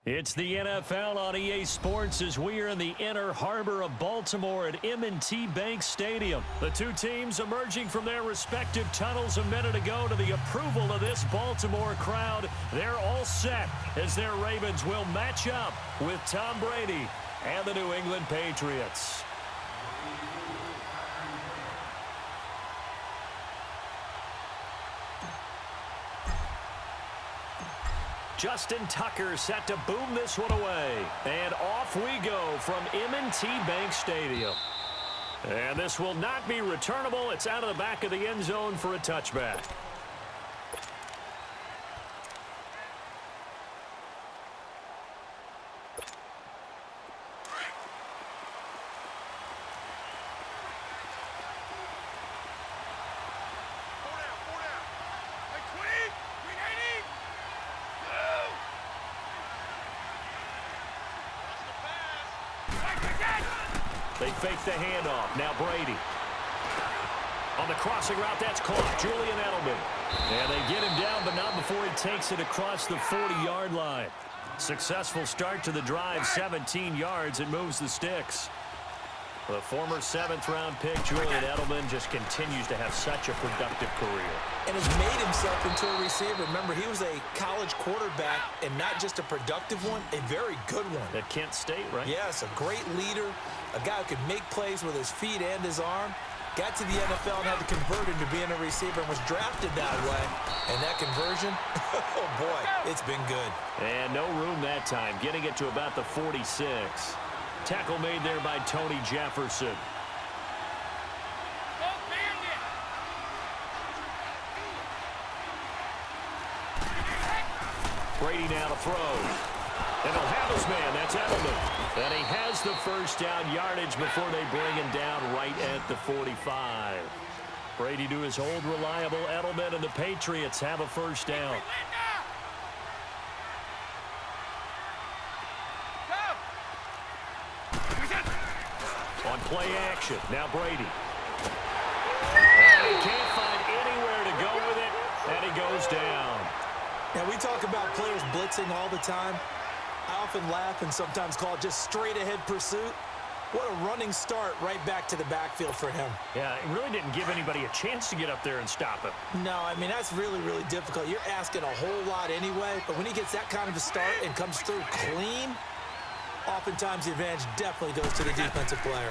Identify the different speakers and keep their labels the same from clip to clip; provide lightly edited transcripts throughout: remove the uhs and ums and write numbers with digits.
Speaker 1: It's the NFL on EA Sports as we are in the inner harbor of Baltimore at M&T Bank Stadium. The two teams emerging from their respective tunnels a minute ago to the approval of this Baltimore crowd. They're all set as their Ravens will match up with Tom Brady and the New England Patriots. Justin Tucker set to boom this one away. And off we go from M&T Bank Stadium. And this will not be returnable. It's out of the back of the end zone for a touchback. They fake the handoff. Now Brady. On the crossing route, that's caught. Julian Edelman. And they get him down, but not before he takes it across the 40-yard line. Successful start to the drive, 17 yards, and moves the sticks. The former 7th-round pick, Julian Edelman, just continues to have such a productive career.
Speaker 2: And has made himself into a receiver. Remember, he was a college quarterback, and not just a productive one, a very good one.
Speaker 1: At Kent State, right?
Speaker 2: Yes, a great leader, a guy who could make plays with his feet and his arm. Got to the NFL and had to convert into being a receiver and was drafted that way. And that conversion, oh boy, it's been good.
Speaker 1: And no room that time, getting it to about the 46. Tackle made there by Tony Jefferson. Brady now to throw. And he'll have his man. That's Edelman. And he has the first down yardage before they bring him down right at the 45. Brady to his old reliable Edelman, and the Patriots have a first down. On play action, now Brady. And he can't find anywhere to go with it, and he goes down.
Speaker 2: Now, we talk about players blitzing all the time. I often laugh and sometimes call it just straight-ahead pursuit. What a running start right back to the backfield for him.
Speaker 1: Yeah, it really didn't give anybody a chance to get up there and stop him.
Speaker 2: No, I mean, that's really, really difficult. You're asking a whole lot anyway, but when he gets that kind of a start and comes through clean, oftentimes the advantage definitely goes to the defensive player.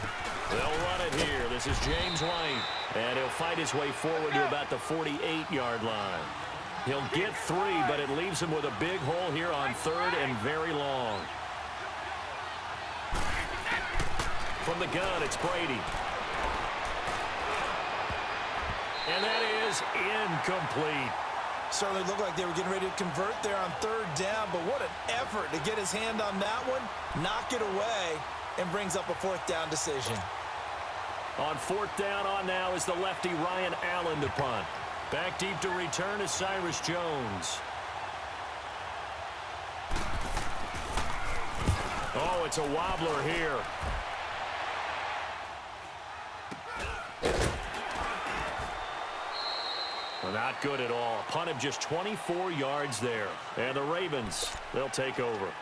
Speaker 1: They'll run it here. This is James White, and he'll fight his way forward to about the 48-yard line. He'll get 3, but it leaves him with a big hole here on 3rd and very long. From the gun, it's Brady. And that is incomplete.
Speaker 2: Certainly looked like they were getting ready to convert there on 3rd down, but what an effort to get his hand on that one, knock it away, and brings up a 4th down decision.
Speaker 1: On 4th down on now is the lefty Ryan Allen to punt. Back deep to return is Cyrus Jones. Oh, it's a wobbler here. Well, not good at all. Punt of just 24 yards there. And the Ravens, they'll take over.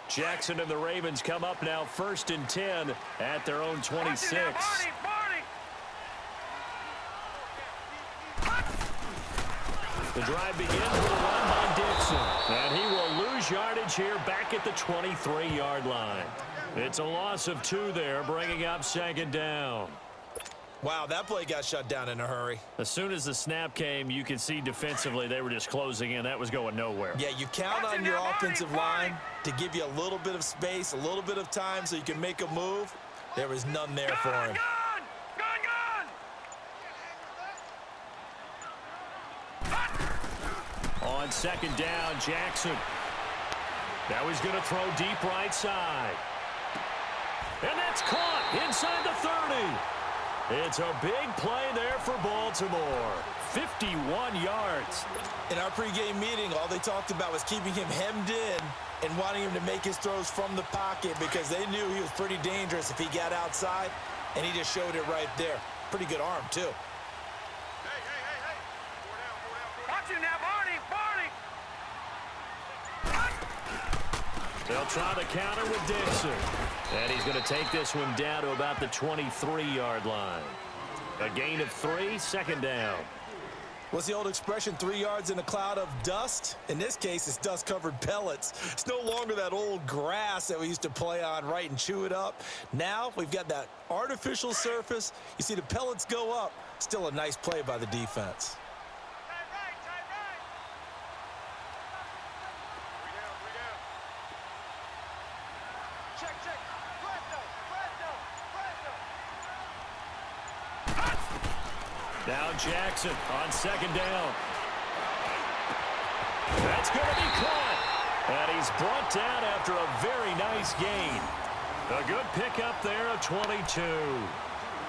Speaker 1: Jackson and the Ravens come up now 1st and 10 at their own 26. The drive begins with a run by Dixon. And he will lose yardage here back at the 23-yard line. It's a loss of 2 there, bringing up 2nd down.
Speaker 2: Wow, that play got shut down in a hurry.
Speaker 1: As soon as the snap came, you could see defensively they were just closing in. That was going nowhere.
Speaker 2: Yeah, you count on your offensive line to give you a little bit of space, a little bit of time so you can make a move. There was none there for him.
Speaker 1: On 2nd down, Jackson. Now he's going to throw deep right side. And that's caught inside the 30. It's a big play there for Baltimore. 51 yards.
Speaker 2: In our pregame meeting, all they talked about was keeping him hemmed in and wanting him to make his throws from the pocket because they knew he was pretty dangerous if he got outside, and he just showed it right there. Pretty good arm, too.
Speaker 3: Hey. Watch him now, Barney.
Speaker 1: They'll try the counter with Dixon. And he's going to take this one down to about the 23-yard line. A gain of 3, second down.
Speaker 2: What's the old expression, 3 yards in a cloud of dust? In this case, it's dust-covered pellets. It's no longer that old grass that we used to play on, right, and chew it up. Now we've got that artificial surface. You see the pellets go up. Still a nice play by the defense.
Speaker 1: Now Jackson on second down. That's going to be caught. And he's brought down after a very nice gain. A good pickup there, a 22.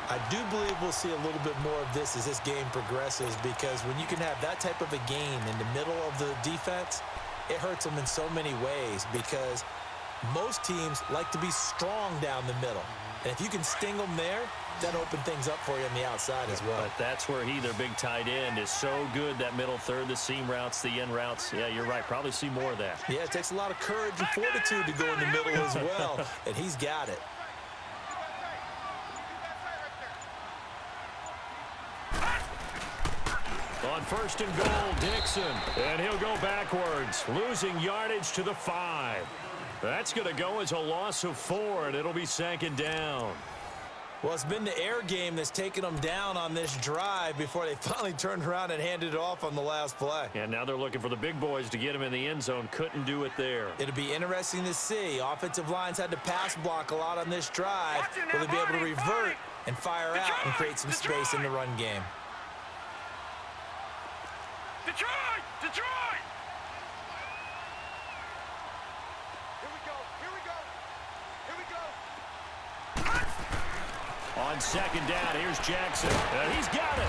Speaker 2: I do believe we'll see a little bit more of this as this game progresses, because when you can have that type of a gain in the middle of the defense, it hurts them in so many ways, because most teams like to be strong down the middle. And if you can sting them there, that open things up for you on the outside as well.
Speaker 1: But that's where their big tight end, is so good, that middle third, the seam routes, the end routes. Yeah, you're right. Probably see more of that.
Speaker 2: Yeah, it takes a lot of courage and fortitude to go in the middle as well, and he's got it.
Speaker 1: On first and goal, Dixon. And he'll go backwards, losing yardage to the 5. That's going to go as a loss of 4, and it'll be second down.
Speaker 2: Well, it's been the air game that's taken them down on this drive before they finally turned around and handed it off on the last play.
Speaker 1: And now they're looking for the big boys to get him in the end zone. Couldn't do it there.
Speaker 2: It'll be interesting to see. Offensive lines had to pass block a lot on this drive. Will they be able to revert and fire out and create some space in the run game?
Speaker 3: Detroit!
Speaker 1: On second down, here's Jackson. And he's got it.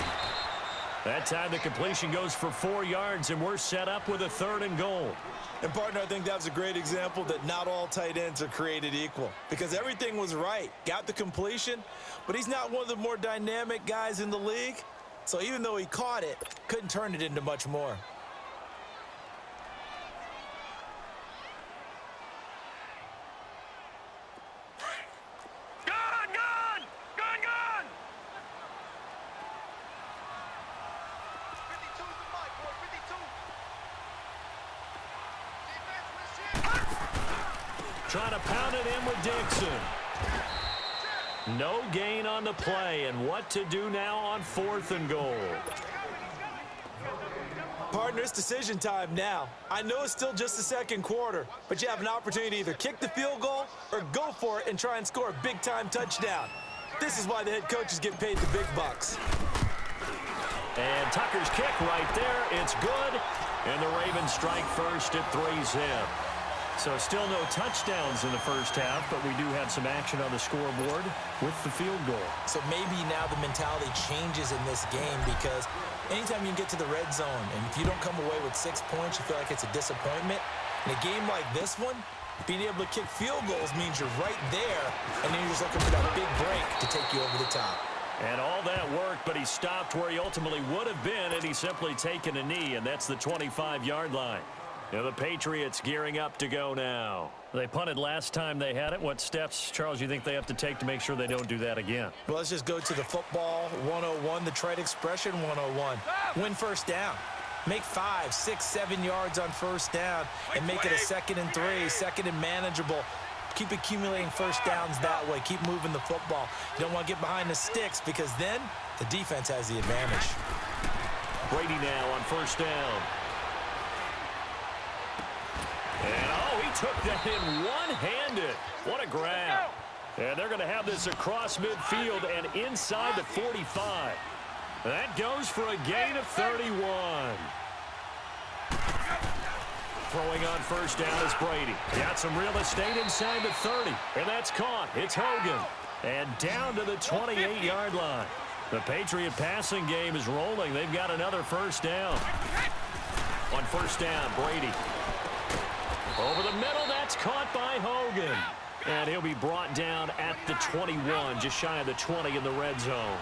Speaker 1: That time the completion goes for 4 yards, and we're set up with a 3rd and goal.
Speaker 2: And, partner, I think that was a great example that not all tight ends are created equal, because everything was right. Got the completion, but he's not one of the more dynamic guys in the league. So even though he caught it, couldn't turn it into much more.
Speaker 1: Trying to pound it in with Dixon. No gain on the play, and what to do now on 4th and goal.
Speaker 2: Partner, it's decision time now. I know it's still just the second quarter, but you have an opportunity to either kick the field goal or go for it and try and score a big-time touchdown. This is why the head coaches get paid the big bucks.
Speaker 1: And Tucker's kick right there. It's good. And the Ravens strike first at 3-zip. So still no touchdowns in the first half, but we do have some action on the scoreboard with the field goal.
Speaker 2: So maybe now the mentality changes in this game, because anytime you can get to the red zone, and if you don't come away with 6 points, you feel like it's a disappointment. In a game like this one, being able to kick field goals means you're right there, and then you're just looking for that big break to take you over the top.
Speaker 1: And all that work, but he stopped where he ultimately would have been, and he's simply taken a knee, and that's the 25-yard line. Now the Patriots gearing up to go now. They punted last time they had it. What steps, Charles, you think they have to take to make sure they don't do that again?
Speaker 2: Well, let's just go to the football 101, the trite expression 101. Win first down. Make 5, 6, 7 yards on first down and make it a 2nd and 3, 2nd and manageable. Keep accumulating first downs that way. Keep moving the football. You don't want to get behind the sticks, because then the defense has the advantage.
Speaker 1: Brady now on first down. And, oh, he took that in one-handed. What a grab. And they're going to have this across midfield and inside the 45. That goes for a gain of 31. Throwing on first down is Brady. Got some real estate inside the 30. And that's caught. It's Hogan. And down to the 28-yard line. The Patriot passing game is rolling. They've got another first down. On first down, Brady. Over the middle, that's caught by Hogan. And he'll be brought down at the 21, just shy of the 20 in the red zone.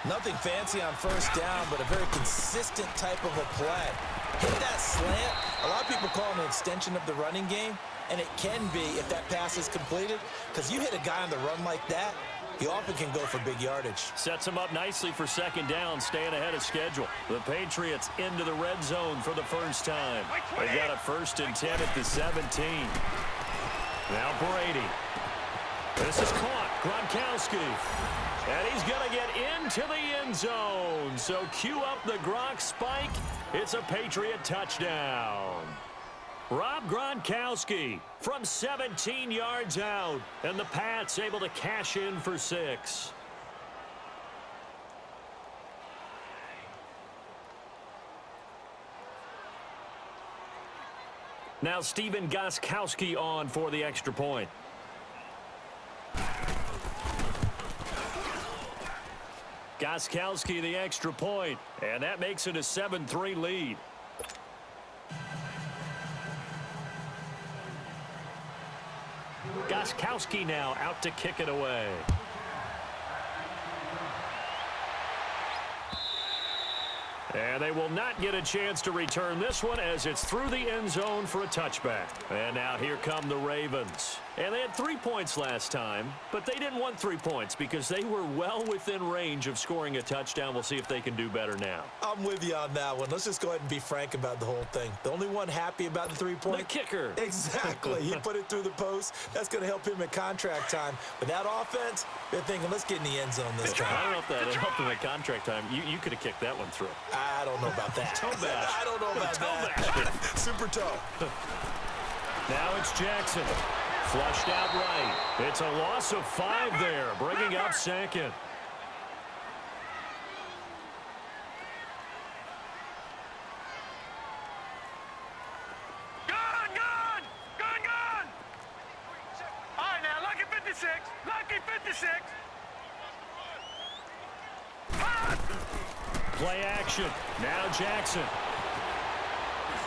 Speaker 2: Nothing fancy on first down, but a very consistent type of a play. Hit that slant. A lot of people call it an extension of the running game, and it can be if that pass is completed, because you hit a guy on the run like that, he often can go for big yardage. Sets him up nicely for second down, staying ahead of schedule. The Patriots into the red zone for the first time. They got a 1st and 10 at the 17. Now Brady. This is caught. Gronkowski. And he's going to get into the end zone. So cue up the Gronk spike. It's a Patriot touchdown. Rob Gronkowski from 17 yards out. And the Pats able to cash in for 6. Now Stephen Gostkowski on for the extra point. Gostkowski the extra point, and that makes it a 7-3 lead. Gostkowski now out to kick it away. And they will not get a chance to return this one as it's through the end zone for a touchback. And now here come the Ravens. And they had 3 points last time, but they didn't want 3 points because they were well within range of scoring a touchdown. We'll see if they can do better now. I'm with you on that one. Let's just go ahead and be frank about the whole thing. The only one happy about the 3-point? The kicker. Exactly. He put it through the post. That's going to help him at contract time. But that offense, they're thinking, let's get in the end zone this time. I don't know if that helped him at contract time. You could have kicked that one through. I don't know about that. Toe bash. I don't know about that. Super toe. Now it's Jackson. Flushed out right. It's a loss of 5 there, bringing up second.
Speaker 3: Gone! All right, now, lucky 56. Lucky 56.
Speaker 1: Play action. Now Jackson.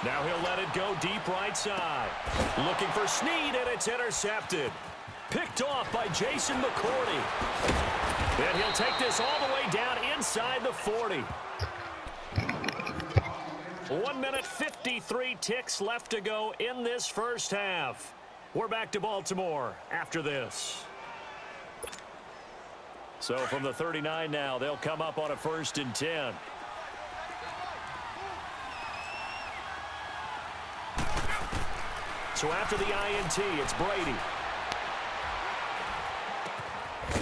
Speaker 1: Now he'll let it go deep right side. Looking for Snead, and it's intercepted. Picked off by Jason McCourty. And he'll take this all the way down inside the 40. 1 minute 53 ticks left to go in this first half. We're back to Baltimore after this. So from the 39 now, they'll come up on a 1st and 10. So after the INT, it's Brady.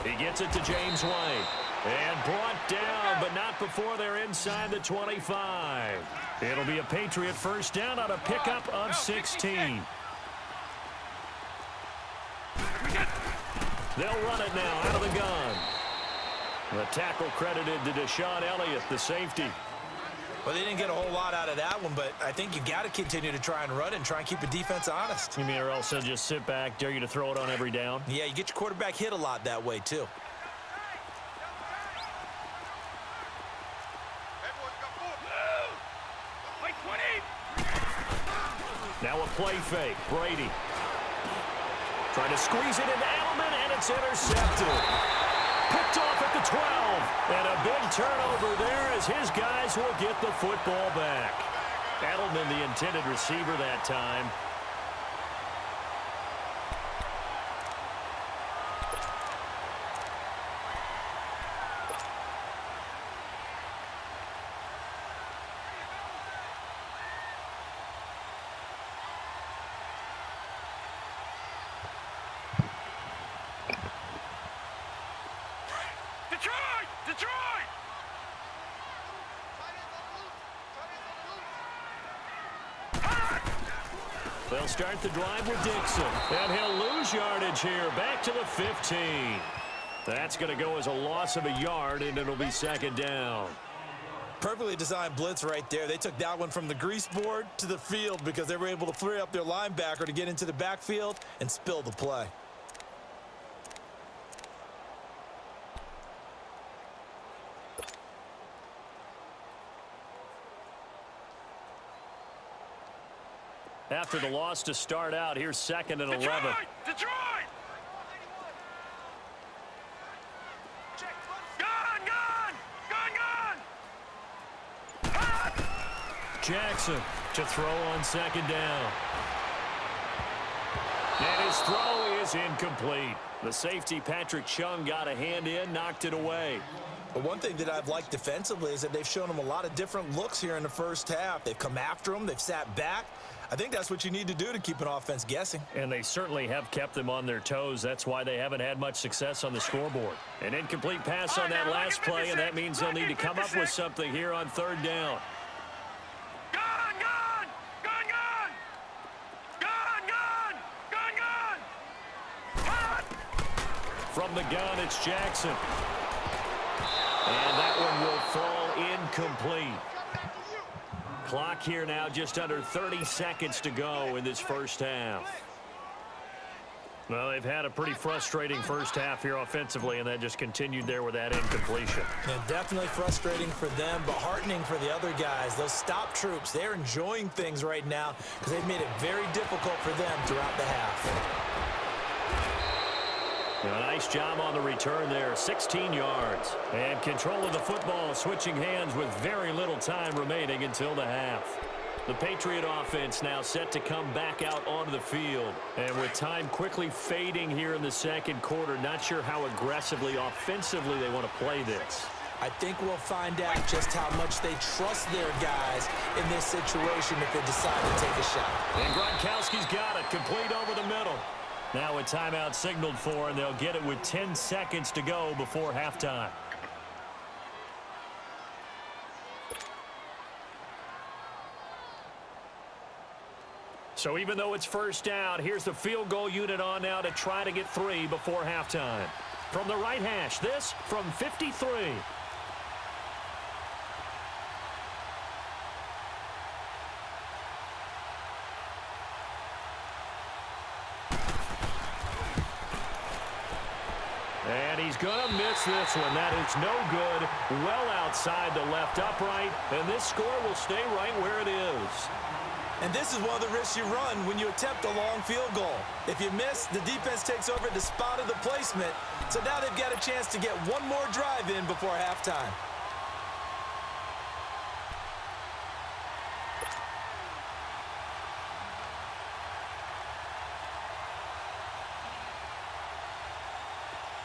Speaker 1: He gets it to James White. And brought down, but not before they're inside the 25. It'll be a Patriot first down on a pickup of 16. They'll run it now out of the gun. The tackle credited to Deshaun Elliott, the safety.
Speaker 2: Well, they didn't get a whole lot out of that one, but I think you got to continue to try and run and try and keep the defense honest.
Speaker 1: You mean, or else they'll just sit back, dare you to throw it on every down?
Speaker 2: Yeah, you get your quarterback hit a lot that way, too.
Speaker 1: Now a play fake. Brady. Trying to squeeze it into Edelman, and it's intercepted. Picked off at the 12. And a big turnover there as his guys will get the football back. Edelman, the intended receiver that time.
Speaker 3: Detroit!
Speaker 1: They'll start the drive with Dixon. And he'll lose yardage here. Back to the 15. That's going to go as a loss of a yard, and it'll be second down.
Speaker 2: Perfectly designed blitz right there. They took that one from the grease board to the field because they were able to free up their linebacker to get into the backfield and spill the play.
Speaker 1: After the loss to start out, here's 2nd and 11.
Speaker 3: Detroit! Gun!
Speaker 1: Jackson to throw on 2nd down. And his throw is incomplete. The safety, Patrick Chung, got a hand in, knocked it away.
Speaker 2: But one thing that I've liked defensively is that they've shown him a lot of different looks here in the first half. They've come after him. They've sat back. I think that's what you need to do to keep an offense guessing.
Speaker 1: And they certainly have kept them on their toes. That's why they haven't had much success on the scoreboard. An incomplete pass on that last play, and that means they'll need to come up with something here on 3rd down. From the gun, it's Jackson. And that one will fall incomplete. Clock here now, just under 30 seconds to go in this first half. Well, they've had a pretty frustrating first half here offensively, and that just continued there with that incompletion.
Speaker 2: And definitely frustrating for them, but heartening for the other guys. Those stop troops, they're enjoying things right now because they've made it very difficult for them throughout the half.
Speaker 1: A nice job on the return there, 16 yards. And control of the football, switching hands with very little time remaining until the half. The Patriot offense now set to come back out onto the field. And with time quickly fading here in the 2nd quarter, not sure how aggressively, offensively they want to play this.
Speaker 2: I think we'll find out just how much they trust their guys in this situation if they decide to take a shot.
Speaker 1: And Gronkowski's got it, complete over the middle. Now a timeout signaled for, and they'll get it with 10 seconds to go before halftime. So even though it's first down, here's the field goal unit on now to try to get 3 before halftime. From the right hash, this from 53. And he's going to miss this one. That is no good. Well outside the left upright. And this score will stay right where it is.
Speaker 2: And this is one of the risks you run when you attempt a long field goal. If you miss, the defense takes over at the spot of the placement. So now they've got a chance to get one more drive in before halftime.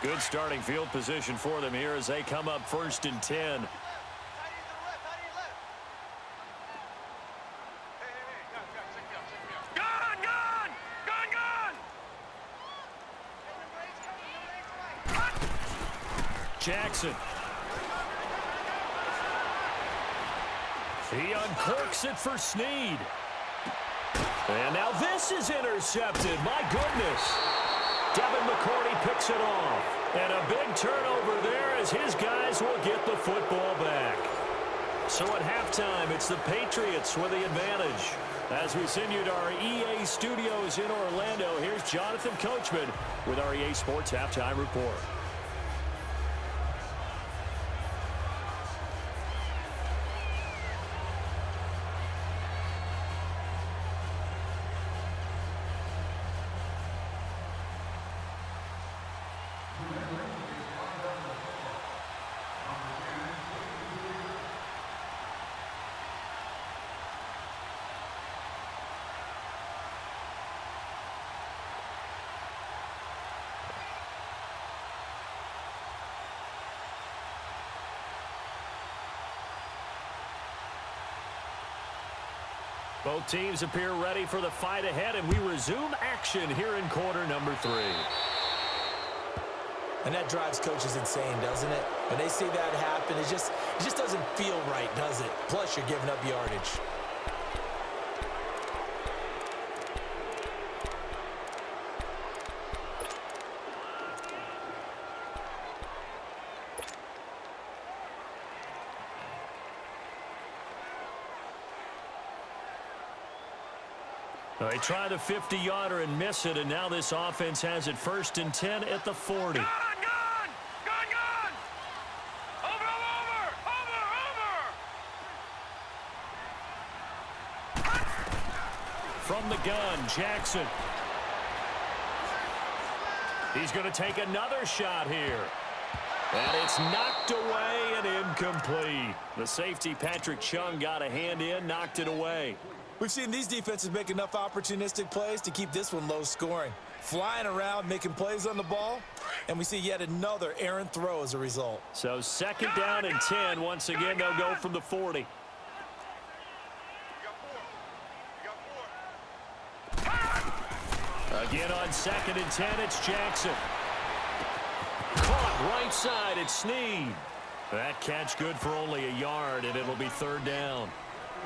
Speaker 1: Good starting field position for them here as they come up 1st and 10. Jackson. He uncorks it for Snead. And now this is intercepted. My goodness. Devin McCourty picks it off. And a big turnover there as his guys will get the football back. So at halftime, it's the Patriots with the advantage. As we send you to our EA studios in Orlando, here's Jonathan Coachman with our EA Sports Halftime Report. Both teams appear ready for the fight ahead, and we resume action here in quarter number 3.
Speaker 2: And that drives coaches insane, doesn't it? When they see that happen, it just doesn't feel right, does it? Plus, you're giving up yardage.
Speaker 1: They try the 50-yarder and miss it, and now this offense has it 1st and 10 at the 40.
Speaker 3: Gun! Over!
Speaker 1: From the gun, Jackson. He's going to take another shot here. And it's knocked away and incomplete. The safety, Patrick Chung, got a hand in, knocked it away.
Speaker 2: We've seen these defenses make enough opportunistic plays to keep this one low scoring. Flying around, making plays on the ball, and we see yet another errant throw as a result.
Speaker 1: So second down and 10. Once again, they'll go from the 40. Again on second and 10, it's Jackson. Caught right side, it's Snead. That catch good for only a yard, and it'll be third down.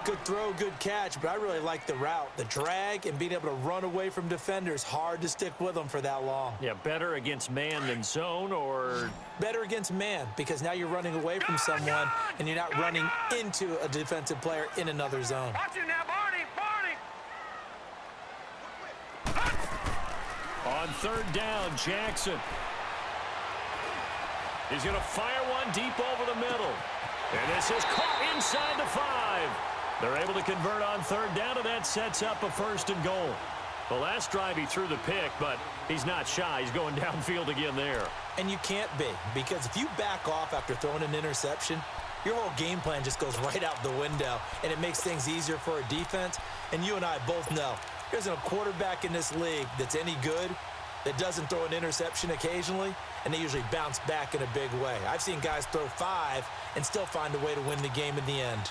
Speaker 2: Good throw, good catch, but I really like the route. The drag and being able to run away from defenders. Hard to stick with them for that long.
Speaker 1: Yeah, better against man than zone, or?
Speaker 2: Better against man, because now you're running away from someone and you're not running into a defensive player in another zone.
Speaker 3: Watch him now, Barney!
Speaker 1: On third down, Jackson. He's going to fire one deep over the middle. And this is caught inside the 5. They're able to convert on third down, and that sets up a first and goal. The last drive he threw the pick, but he's not shy. He's going downfield again there.
Speaker 2: And you can't be, because if you back off after throwing an interception, your whole game plan just goes right out the window, and it makes things easier for a defense. And you and I both know there's a quarterback in this league that's any good that doesn't throw an interception occasionally, and they usually bounce back in a big way. I've seen guys throw 5 and still find a way to win the game in the end.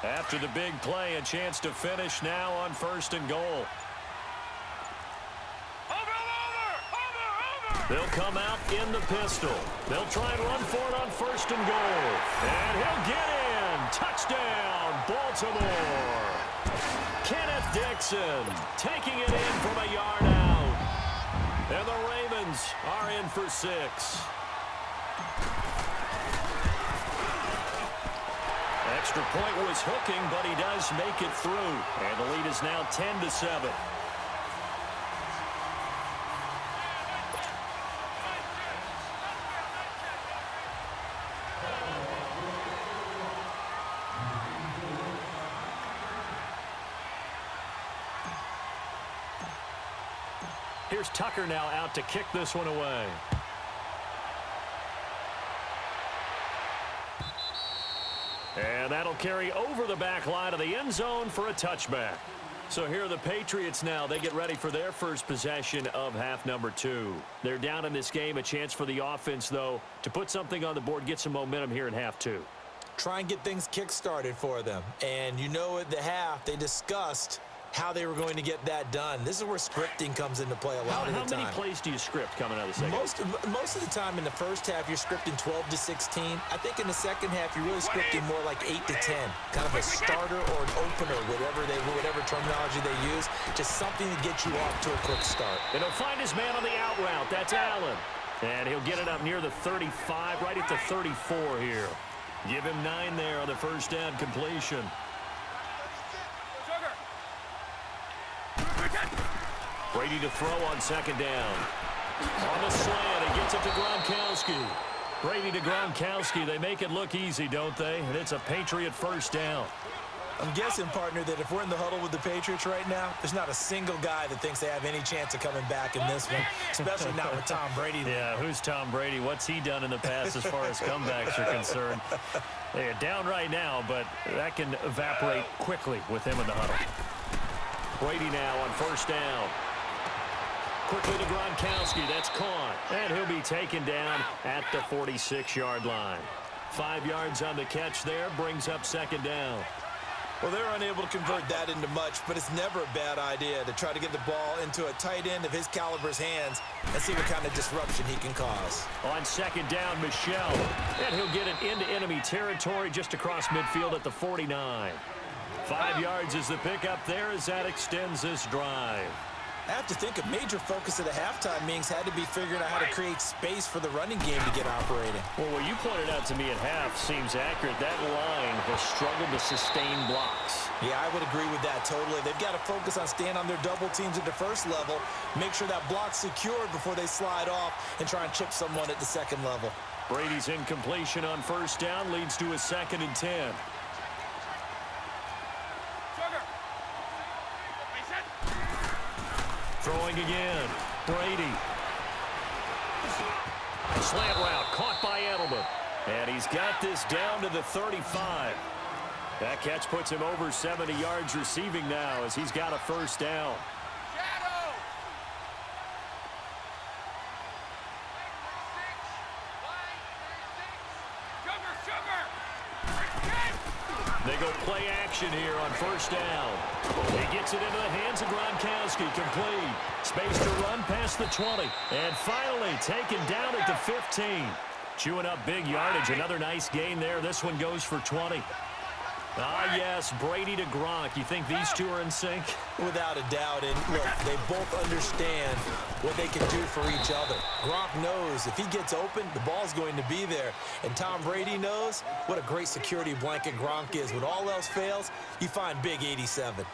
Speaker 1: After the big play, a chance to finish now on first and goal. They'll come out in the pistol. They'll try and run for it on first and goal. And he'll get in. Touchdown, Baltimore. Kenneth Dixon taking it in from a yard out. And the Ravens are in for 6. Extra point was hooking, but he does make it through. And the lead is now 10-7. Here's Tucker now out to kick this one away. And that'll carry over the back line of the end zone for a touchback. So here are the Patriots now. They get ready for their first possession of half number 2. They're down in this game. A chance for the offense, though, to put something on the board, get some momentum here in half 2.
Speaker 2: Try and get things kick-started for them. And you know at the half, they discussed how they were going to get that done. This is where scripting comes into play a lot of the time.
Speaker 1: How many plays do you script coming out of the second?
Speaker 2: Most of the time in the first half, you're scripting 12 to 16. I think in the second half, you're really scripting more like 8 to 10. Kind of a starter or an opener, whatever terminology they use. Just something to get you off to a quick start.
Speaker 1: And he'll find his man on the out route. That's Allen. And he'll get it up near the 35, right at the 34 here. Give him 9 there on the first down completion. Brady to throw on second down. On the slant, he gets it to Gronkowski. Brady to Gronkowski. They make it look easy, don't they? And it's a Patriot first down.
Speaker 2: I'm guessing, partner, that if we're in the huddle with the Patriots right now, there's not a single guy that thinks they have any chance of coming back in this one, especially not with Tom Brady.
Speaker 1: Yeah, who's Tom Brady? What's he done in the past as far as comebacks are concerned? They're down right now, but that can evaporate quickly with him in the huddle. Brady now on first down. Quickly to Gronkowski. That's caught. And he'll be taken down at the 46-yard line. 5 yards on the catch there. Brings up second down.
Speaker 2: Well, they're unable to convert that into much, but it's never a bad idea to try to get the ball into a tight end of his caliber's hands and see what kind of disruption he can cause.
Speaker 1: On second down, Michel. And he'll get it into enemy territory just across midfield at the 49. 5 yards is the pickup there as that extends this drive.
Speaker 2: I have to think a major focus of the halftime meetings had to be figuring out how to create space for the running game to get operating.
Speaker 1: Well, what you pointed out to me at half seems accurate. That line has struggled to sustain blocks.
Speaker 2: Yeah, I would agree with that totally. They've got to focus on staying on their double teams at the first level, make sure that block's secured before they slide off and try and chip someone at the second level.
Speaker 1: Brady's incompletion on first down leads to a 2nd and 10. Throwing again. Brady. Slant route caught by Edelman. And he's got this down to the 35. That catch puts him over 70 yards receiving now as he's got a first down. They go play action here on first down. He gets it into the hands of Gronkowski, complete. Space to run past the 20. And finally taken down at the 15. Chewing up big yardage. Another nice gain there. This one goes for 20. Ah, yes, Brady to Gronk. You think these two are in sync?
Speaker 2: Without a doubt. And look, they both understand what they can do for each other. Gronk knows if he gets open, the ball's going to be there. And Tom Brady knows what a great security blanket Gronk is. When all else fails, you find big 87.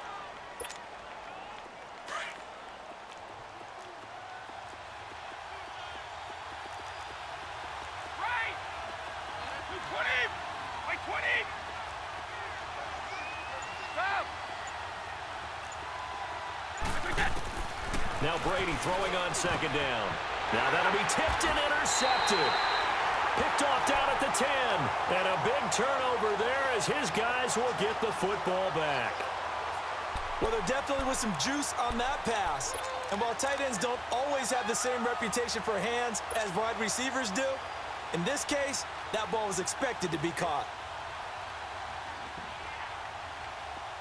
Speaker 1: Now Brady throwing on second down. Now that'll be tipped and intercepted. Picked off down at the 10. And a big turnover there as his guys will get the football back.
Speaker 2: Well, there definitely was some juice on that pass. And while tight ends don't always have the same reputation for hands as wide receivers do, in this case, that ball was expected to be caught.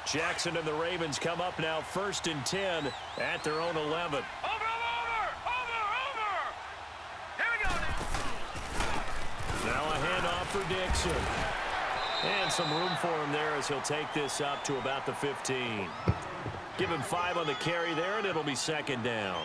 Speaker 1: Jackson and the Ravens come up now 1st and 10 at their own 11.
Speaker 3: Over! Here we go.
Speaker 1: Now a handoff for Dixon. And some room for him there as he'll take this up to about the 15. Give him 5 on the carry there, and it'll be 2nd down.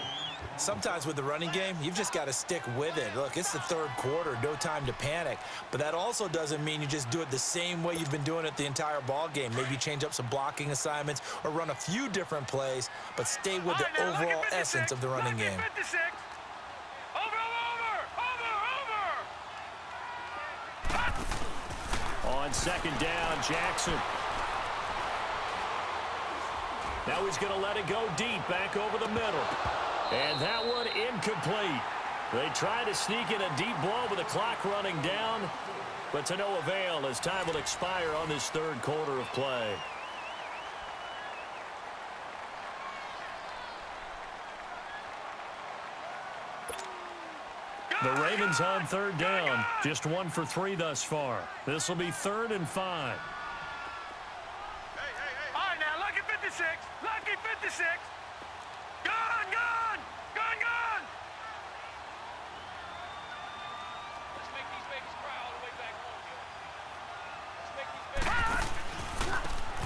Speaker 2: Sometimes with the running game, you've just got to stick with it. Look, it's the third quarter, no time to panic. But that also doesn't mean you just do it the same way you've been doing it the entire ball game. Maybe change up some blocking assignments or run a few different plays, but stay with the overall essence of the running game.
Speaker 1: On 2nd down, Jackson. Now he's going to let it go deep back over the middle. And that one incomplete. They try to sneak in a deep blow with the clock running down, but to no avail as time will expire on this third quarter of play. The Ravens on 3rd down, just 1 for 3 thus far. This will be 3rd and 5.
Speaker 3: All right, now, lucky 56. Lucky 56. Gone! Let's make these babies cry all the way back home,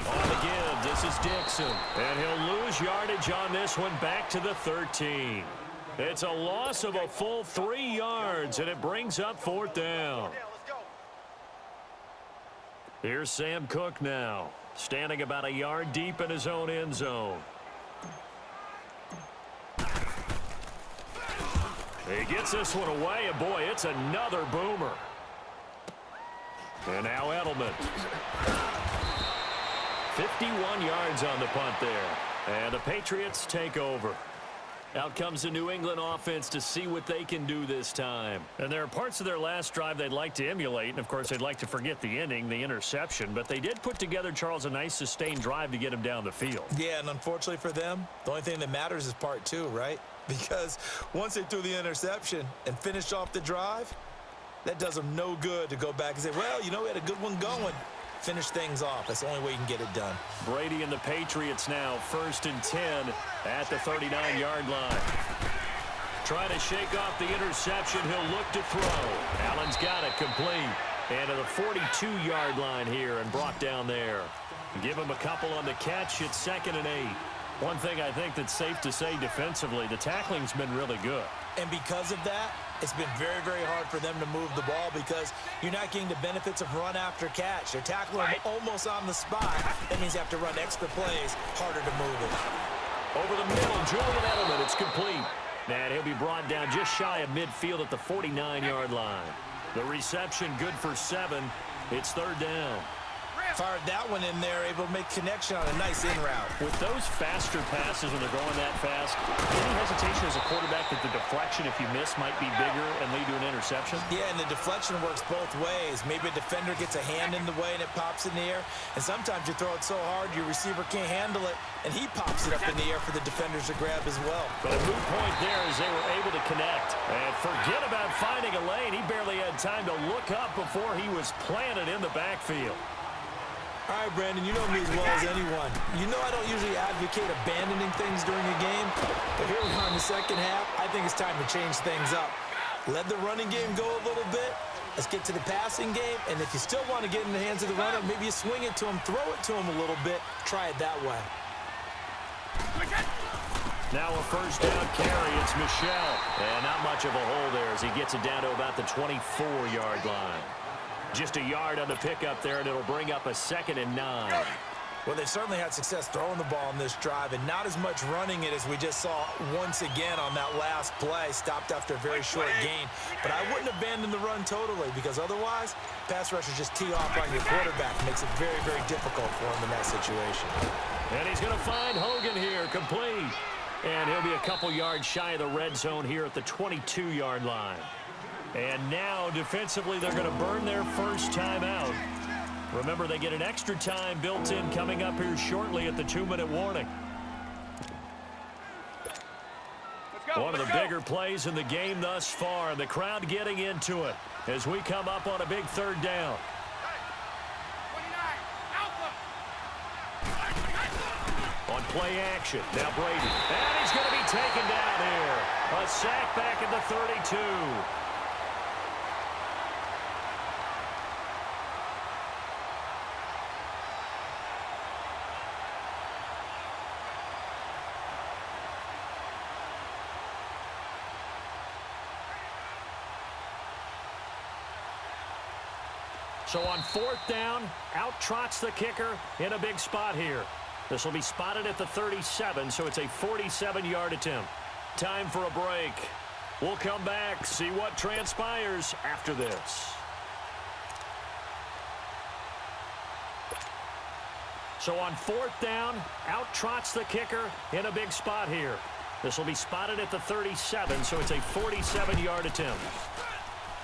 Speaker 1: On the give, this is Dixon. And he'll lose yardage on this one back to the 13. It's a loss of a full 3 yards, and it brings up 4th down. Here's Sam Cook now, standing about a yard deep in his own end zone. He gets this one away, and boy, it's another boomer. And now Edelman. 51 yards on the punt there. And the Patriots take over. Out comes the New England offense to see what they can do this time. And there are parts of their last drive they'd like to emulate. And, of course, they'd like to forget the inning, the interception. But they did put together, Charles, a nice sustained drive to get him down the field.
Speaker 2: Yeah, and unfortunately for them, the only thing that matters is part 2, right? Because once they threw the interception and finished off the drive, that does them no good to go back and say, well, you know, we had a good one going. Finish things off. That's the only way you can get it done.
Speaker 1: Brady and the Patriots now 1st and 10 at the 39-yard line. Trying to shake off the interception. He'll look to throw. Allen's got it complete. And to the 42-yard line here and brought down there. Give him a couple on the catch. It's 2nd and 8. One thing I think that's safe to say defensively, the tackling's been really good.
Speaker 2: And because of that, it's been very, very hard for them to move the ball because you're not getting the benefits of run after catch. They're tackling almost on the spot. That means you have to run extra plays, harder to move it.
Speaker 1: Over the middle, Julian Edelman, it's complete. And he'll be brought down just shy of midfield at the 49-yard line. The reception good for 7. It's third down.
Speaker 2: Fired that one in there, able to make connection on a nice in route.
Speaker 1: With those faster passes when they're going that fast, any hesitation as a quarterback that the deflection, if you miss, might be bigger and lead to an interception?
Speaker 2: Yeah, and the deflection works both ways. Maybe a defender gets a hand in the way and it pops in the air. And sometimes you throw it so hard your receiver can't handle it, and he pops it up in the air for the defenders to grab as well.
Speaker 1: But a moot point there as they were able to connect. And forget about finding a lane. He barely had time to look up before he was planted in the backfield.
Speaker 2: All right, Brandon, you know me as well as anyone. You know I don't usually advocate abandoning things during a game, but here we are in the second half. I think it's time to change things up. Let the running game go a little bit. Let's get to the passing game, and if you still want to get in the hands of the runner, maybe you swing it to him, throw it to him a little bit, try it that way.
Speaker 1: Now a first down carry, it's Michel. And not much of a hole there as he gets it down to about the 24-yard line. Just a yard on the pickup there, and it'll bring up a 2nd and 9.
Speaker 2: Well, they certainly had success throwing the ball in this drive, and not as much running it as we just saw once again on that last play. Stopped after a very short gain. But I wouldn't abandon the run totally, because otherwise, pass rushers just tee off on your quarterback. Makes it very, very difficult for him in that situation.
Speaker 1: And he's going to find Hogan here, complete. And he'll be a couple yards shy of the red zone here at the 22-yard line. And now, defensively, they're going to burn their first time out. Remember, they get an extra time built in coming up here shortly at the 2-minute warning. One of the bigger plays in the game thus far. The crowd getting into it as we come up on a big third down. On play action, now Brady. And he's going to be taken down here. A sack back at the 32. So on fourth down, out trots the kicker in a big spot here. This will be spotted at the 37, so it's a 47-yard attempt. Time for a break. We'll come back, see what transpires after this. So on fourth down, out trots the kicker in a big spot here. This will be spotted at the 37, so it's a 47-yard attempt.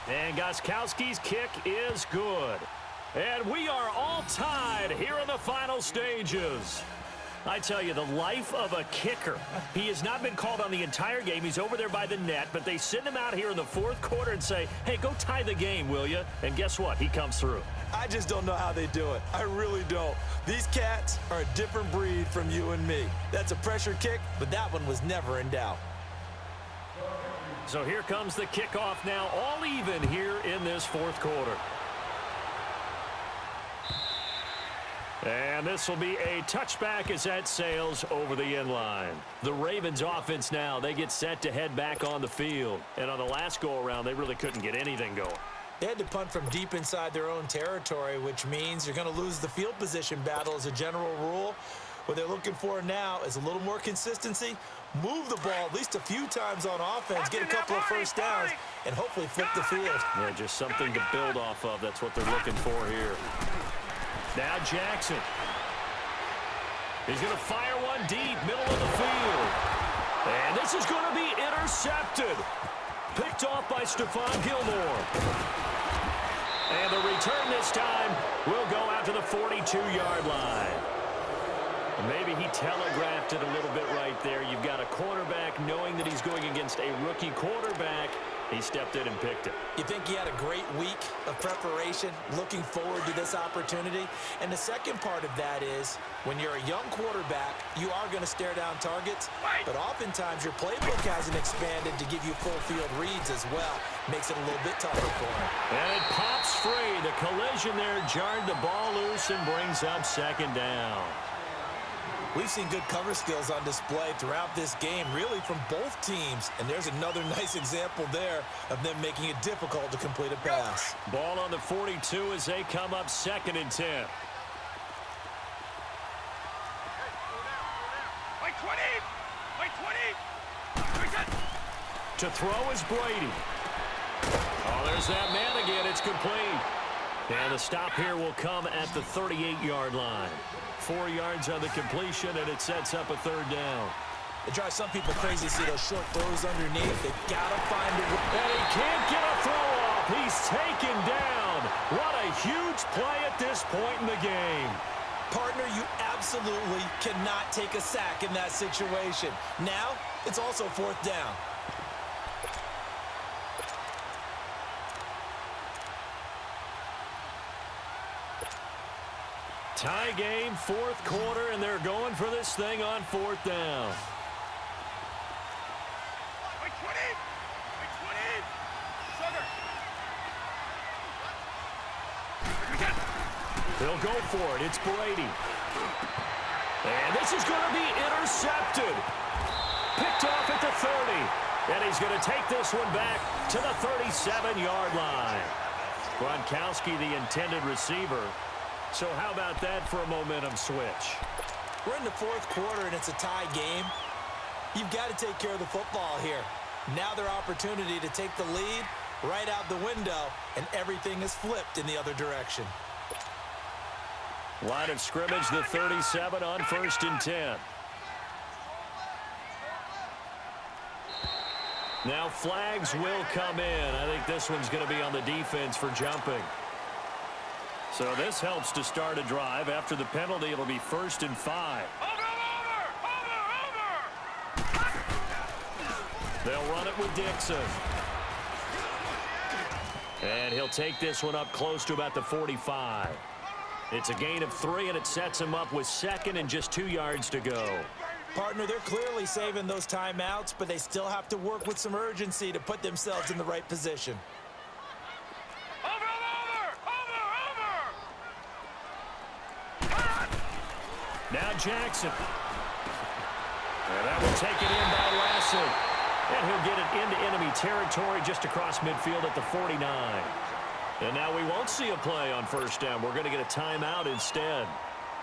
Speaker 1: And Gostkowski's kick is good. And we are all tied here in the final stages. I tell you, the life of a kicker. He has not been called on the entire game. He's over there by the net, but they send him out here in the fourth quarter and say, hey, go tie the game, will you? And guess what? He comes through.
Speaker 2: I just don't know how they do it. I really don't. These cats are a different breed from you and me. That's a pressure kick, but that one was never in doubt.
Speaker 1: So here comes the kickoff now, all even here in this fourth quarter. And this will be a touchback as that sails over the end line. The Ravens offense now, they get set to head back on the field. And on the last go-around, they really couldn't get anything going.
Speaker 2: They had to punt from deep inside their own territory, which means you're going to lose the field position battle as a general rule. What they're looking for now is a little more consistency, move the ball at least a few times on offense, get a couple of first downs, and hopefully flip the field.
Speaker 1: Yeah, just something to build off of. That's what they're looking for here. Now Jackson. He's going to fire one deep, middle of the field. And this is going to be intercepted. Picked off by Stephon Gilmore. And the return this time will go out to the 42-yard line. Maybe he telegraphed it a little bit right there. You've got a quarterback knowing that he's going against a rookie quarterback. He stepped in and picked it.
Speaker 2: You think he had a great week of preparation, looking forward to this opportunity? And the second part of that is, when you're a young quarterback, you are going to stare down targets, but oftentimes your playbook hasn't expanded to give you full field reads as well. Makes it a little bit tougher for him.
Speaker 1: And it pops free. The collision there jarred the ball loose and brings up second down.
Speaker 2: We've seen good cover skills on display throughout this game, really from both teams. And there's another nice example there of them making it difficult to complete a pass.
Speaker 1: Ball on the 42 as they come up 2nd and 10.
Speaker 3: Wait, 20. Wait, 20.
Speaker 1: To throw is Brady. Oh, there's that man again. It's complete. And the stop here will come at the 38-yard line. 4 yards on the completion, and it sets up a 3rd down.
Speaker 2: It drives some people crazy to see those short throws underneath. They've got to find a way.
Speaker 1: And he can't get a throw off. He's taken down. What a huge play at this point in the game.
Speaker 2: Partner, you absolutely cannot take a sack in that situation. Now, it's also 4th down.
Speaker 1: Tie game, 4th quarter, and they're going for this thing on 4th down.
Speaker 3: Wait, 20. Wait, 20. Sugar.
Speaker 1: They'll go for it. It's Brady. And this is going to be intercepted. Picked off at the 30. And he's going to take this one back to the 37-yard line. Gronkowski, the intended receiver. So how about that for a momentum switch?
Speaker 2: We're in the 4th quarter, and it's a tie game. You've got to take care of the football here. Now their opportunity to take the lead right out the window, and everything is flipped in the other direction.
Speaker 1: Line of scrimmage, the 37 on 1st and 10. Now flags will come in. I think this one's going to be on the defense for jumping. So this helps to start a drive. After the penalty, it'll be 1st and 5.
Speaker 3: Over.
Speaker 1: They'll run it with Dixon. And he'll take this one up close to about the 45. It's a gain of 3, and it sets him up with 2nd and just 2 yards to go.
Speaker 2: Partner, they're clearly saving those timeouts, but they still have to work with some urgency to put themselves in the right position.
Speaker 1: Now Jackson. And that will take it in by Lassie. And he'll get it into enemy territory just across midfield at the 49. And now we won't see a play on 1st down. We're going to get a timeout instead,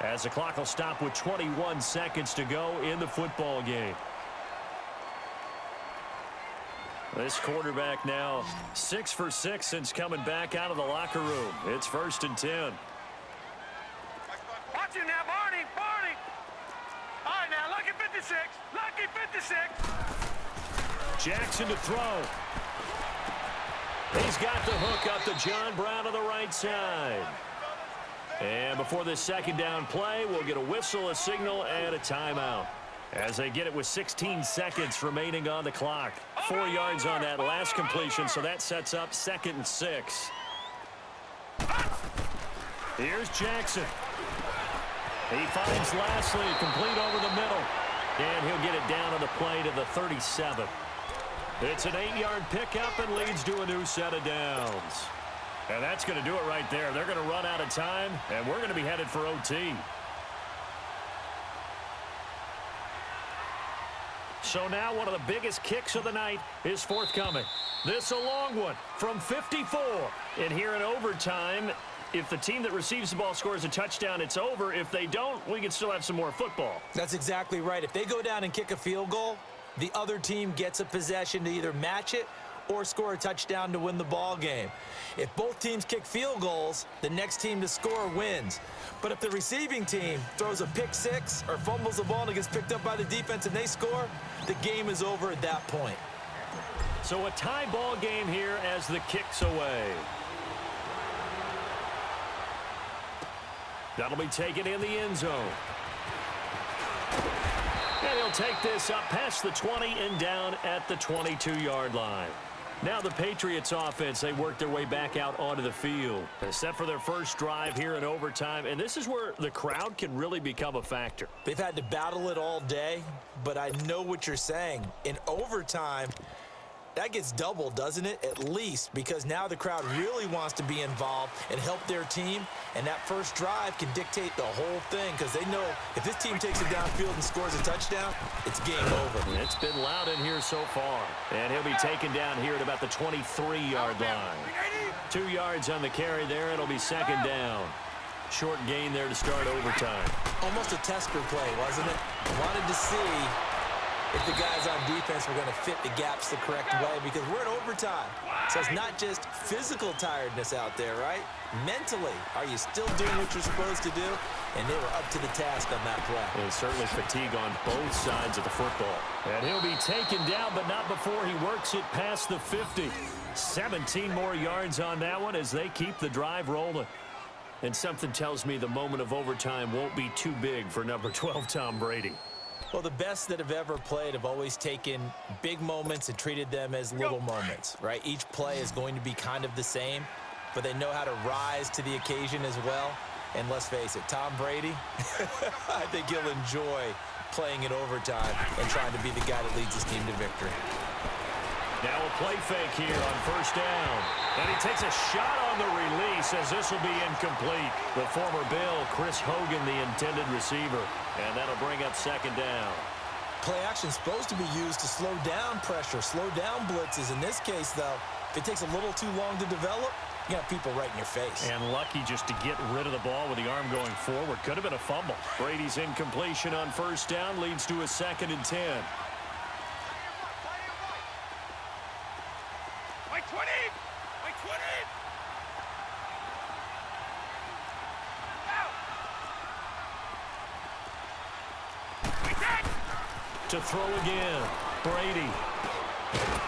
Speaker 1: as the clock will stop with 21 seconds to go in the football game. This quarterback now 6 for 6 since coming back out of the locker room. It's 1st and 10.
Speaker 3: Watch it now, Barney. All right, now, lucky 56. Lucky 56.
Speaker 1: Jackson to throw. He's got the hook up to John Brown on the right side. And before this 2nd down play, we'll get a whistle, a signal, and a timeout, as they get it with 16 seconds remaining on the clock. 4 yards on that last completion, so that sets up 2nd and 6. Here's Jackson. He finds Lashley complete over the middle, and he'll get it down on the play to the 37. It's an 8-yard pickup and leads to a new set of downs. And that's going to do it right there. They're going to run out of time, and we're going to be headed for OT. So now one of the biggest kicks of the night is forthcoming. This a long one from 54. And here in overtime, if the team that receives the ball scores a touchdown, it's over. If they don't, we can still have some more football.
Speaker 2: That's exactly right. If they go down and kick a field goal, the other team gets a possession to either match it or score a touchdown to win the ball game. If both teams kick field goals, the next team to score wins. But if the receiving team throws a pick six or fumbles the ball and it gets picked up by the defense and they score, the game is over at that point.
Speaker 1: So a tie ball game here as the kick's away. That'll be taken in the end zone. And he'll take this up past the 20 and down at the 22-yard line. Now the Patriots offense, they work their way back out onto the field. They're set for their first drive here in overtime, and this is where the crowd can really become a factor.
Speaker 2: They've had to battle it all day, but I know what you're saying. In overtime, That gets doubled, doesn't it? At least, because now the crowd really wants to be involved and help their team, and that first drive can dictate the whole thing because they know if this team takes it downfield and scores a touchdown, it's game over.
Speaker 1: It's been loud in here so far, and he'll be taken down here at about the 23-yard line. 2 yards on the carry there. It'll be second down. Short gain there to start overtime.
Speaker 2: Almost a tester play, wasn't it? Wanted to see if the guys on defense were going to fit the gaps the correct way because we're in overtime. So it's not just physical tiredness out there, right? Mentally, are you still doing what you're supposed to do? And they were up to the task on that play.
Speaker 1: And certainly fatigue on both sides of the football. And he'll be taken down, but not before he works it past the 50. 17 more yards on that one as they keep the drive rolling. And something tells me the moment of overtime won't be too big for number 12, Tom Brady.
Speaker 2: Well, the best that have ever played have always taken big moments and treated them as little moments, right? Each play is going to be kind of the same, but they know how to rise to the occasion as well. And let's face it, Tom Brady, I think he'll enjoy playing in overtime and trying to be the guy that leads his team to victory.
Speaker 1: Now a play fake here on first down. And he takes a shot on the release as this will be incomplete. The former Bill, Chris Hogan, the intended receiver. And that'll bring up second down.
Speaker 2: Play action is supposed to be used to slow down pressure, slow down blitzes. In this case, though, if it takes a little too long to develop, you got people right in your face.
Speaker 1: And lucky just to get rid of the ball with the arm going forward. Could have been a fumble. Brady's incompletion on first down leads to a 2nd and 10.
Speaker 3: Like 20! Like 20!
Speaker 1: To throw again, Brady.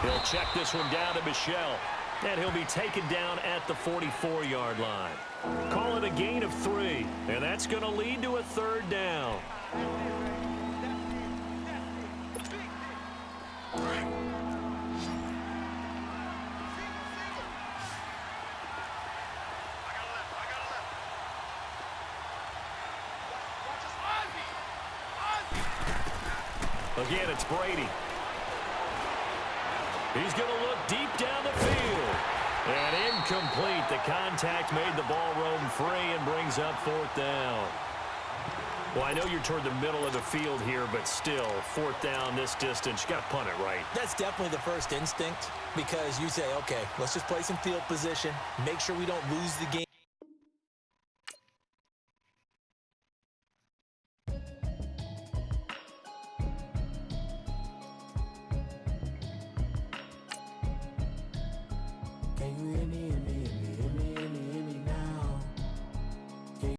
Speaker 1: He'll check this one down to Michelle. And he'll be taken down at the 44-yard line. Call it a gain of 3. And that's going to lead to a 3rd down. Again, it's Brady. He's going to look deep down the field. And incomplete. The contact made the ball roam free and brings up 4th down. Well, I know you're toward the middle of the field here, but still, 4th down this distance, you got to punt it right.
Speaker 2: That's definitely the first instinct because you say, okay, let's just play some field position, make sure we don't lose the game. Can you hear me?